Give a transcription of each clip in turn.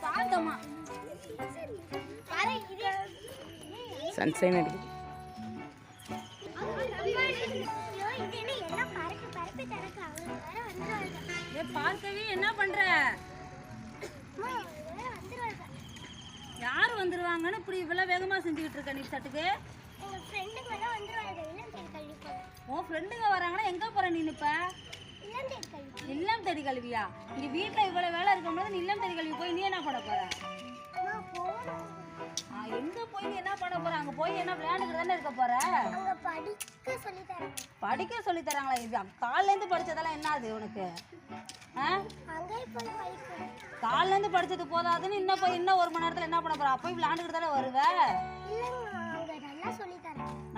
பாத்தமா sunshine அடிக்குது. பார்க்கவே என்ன பண்ற? யாரு வந்துருவாங்கன்னு இப்படி இவ்வளவு வேகமா செஞ்சுக்கிட்டு இருக்க? நீ சட்டுக்கு உன் ஃப்ரெண்டுங்க வராங்கன்னா எங்க போற நீ? இப்ப இல்லம் தேடி கல்வியா? இங்க வீட்டுல இவ்வளவு வேலை இருக்கும்போது நீ இல்லம் தேடி கல்வி போய் நீ என்ன பண்ண போற? எங்க போய் நீ என்ன பண்ண போற? அங்க போய் என்ன விளையாண்டுட்டு தானே இருக்க போற? படிக்க சொல்லி தராங்களா? இது காலைல இருந்து படிச்சதெல்லாம் என்னது உனக்கு? காலைல இருந்து படிச்சது போதாதுன்னு இன்னும் போய் இன்னும் 1 மணி நேரத்துல என்ன பண்ண போற? அப்போ விளையாண்டுட்டு தானே வருவ?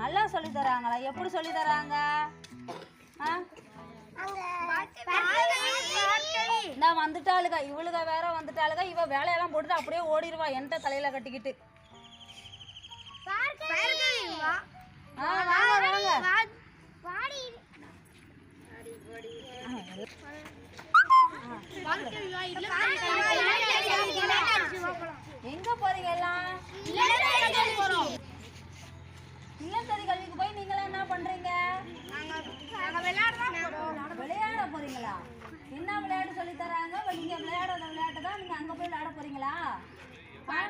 நல்லா சொல்லி தராங்களா? எப்படி சொல்லி தராங்க? நான் வந்துட்டாளுங்க, இவளுக வேற வந்துட்டாளுங்க. இவ வேலையெல்லாம் போட்டுட்டு அப்படியே ஓடிடுவா என்கிட்ட தலையில கட்டிக்கிட்டு. எங்க போறீங்க எல்லாம்? இல்லத்தடி கல்விக்கு போய் நீங்க என்ன பண்றீங்க? விளையாட போறீங்களா? என்ன விளையாட்டு சொல்லி தராங்க? நீங்க விளையாடாத விளையாட்டு தான் நீங்க அங்க போய் விளையாட போறீங்களா?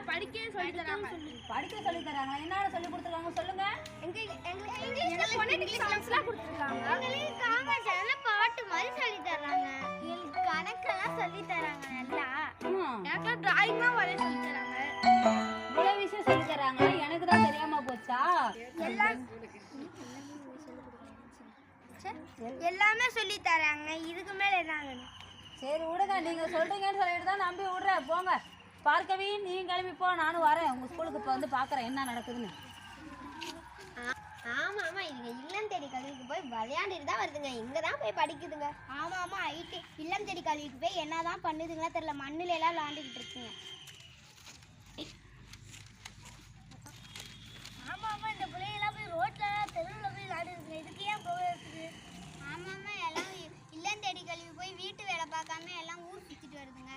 படிக்க சொல்லி தராங்க. படிக்க சொல்லி தராங்களா? என்ன சொல்லி கொடுத்துருக்காங்க சொல்லுங்க. எங்களுக்கு ஃபோனடிக்ஸ் கிளாஸ்லாம் கொடுத்துருக்காங்க. எங்களுக்கு காமர்ஸ்ல பாட்டு மாதிரி சொல்லி தராங்க. எங்களுக்கு கணக்கெல்லாம் சொல்லி தராங்க. நல்லா எனக்கு டிராயிங்லாம் வரைய சொல்லி தராங்க. இவ்வளவு விஷயம் சொல்லி தராங்க. எனக்கு தான் தெரியாம போச்சா? எல்லாமே சொல்லி தராங்க. இதுக்கு மேல என்ன வேணும்? சரி விடுங்க, நீங்க சொல்றீங்கன்னு சொல்லிட்டு தான் நம்பி விடுறேன். போங்க பார்க்கவி, நீங்க கிளம்பி போ, நானும் வரேன் உங்க ஸ்கூலுக்கு. இப்போ வந்து பாக்குறேன் என்ன நடக்குதுன்னு. ஆமா ஆமா, இதுங்க இல்லம் தேடி கல்விக்கு போய் விளையாண்டுட்டு தான் வருதுங்க. இங்க தான் போய் படிக்குதுங்க. ஆமா ஆமா, ஐடி இல்லம் தேடி கல்விக்கு போய் என்னதான் பண்ணுதுங்களா தெரியல. மண்ணுல எல்லாம் விளையாண்டுக்கிட்டு இருக்குங்க. ஆமா ஆமா, இந்த பிள்ளைங்கெல்லாம் போய் ரோட்ல தெருவில் போய் விளையாடுதுங்க. இதுக்கு ஏன் போகுது? ஆமா ஆமா, எல்லாம் இல்லம் தேடி கல்வி போய் வீட்டு வேலை பார்க்காம எல்லாம் ஊர் சுத்திட்டு வருதுங்க.